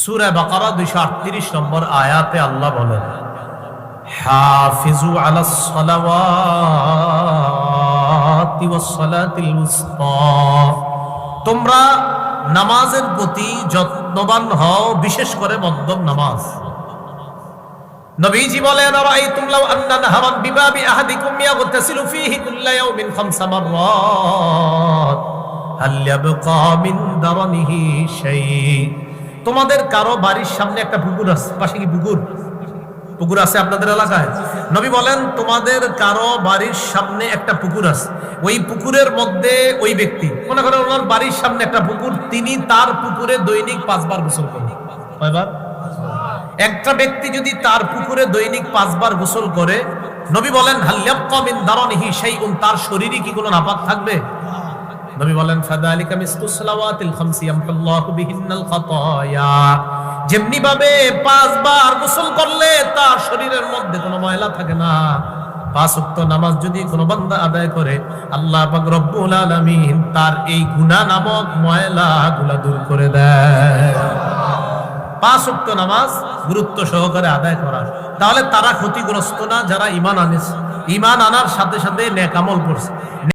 সূরা বাকারা 238 নম্বর আয়াতে আল্লাহ বলেন, হাফিজু আলাস সালাওয়াতি ওয়াস সালাতিল উসতা, তোমরা নামাজের প্রতি যত্নবান হও, বিশেষ করে মধ্যম নামাজ। নবীজি বলেন, রাআইতুম লাউ আন্না নাহরান বিবাবি আহাদিকুম ইয়াগতাসিলু ফীহি কুল্লা ইয়াউমিন 5 মাররাত হাল ইয়াবকা মিন দারনিহি শাই। তোমাদের কারো বাড়ির সামনে একটা পুকুর আছে, পাশে কি পুকুর আছে আপনাদের এলাকায়? নবী বলেন, তোমাদের কারো বাড়ির সামনে একটা পুকুর আছে, ওই পুকুরের মধ্যে ওই ব্যক্তি, মনে করেন ওনার বাড়ির সামনে একটা পুকুর, তিনি তার পুকুরে দৈনিক 5 বার গোসল করেন। কয়বার? একটা ব্যক্তি যদি তার পুকুরে দৈনিক 5 বার গোসল করে, নবী বলেন হাল ইয়াবকা মিন দারনিহি শাইউন, তার শরীরে কি কোনো নাপাক থাকবে? নবী বলেন ফাযালিকা মিসলু সালাওয়াতিল খামসি ইয়ামহুল্লাহু বিহিন্নাল খাতায়া, যেমনি ভাবে 5 বার গোসল করলে তার শরীরের মধ্যে কোনো ময়লা থাকে না, 5 ওয়াক্ত নামাজ যদি কোনো বান্দা আদায় করে, আল্লাহ পাক রব্বুল আলামিন তার এই গুনাহ নামক ময়লাগুলো দূর করে দেয়। 5 ওয়াক্ত নামাজ গুরুত্ব সহকারে আদায় করা, তাহলে তারা ক্ষতিগ্রস্ত না যারা ঈমান আনেছে, ঈমান আনার সাথে সাথে নেক আমল করছে।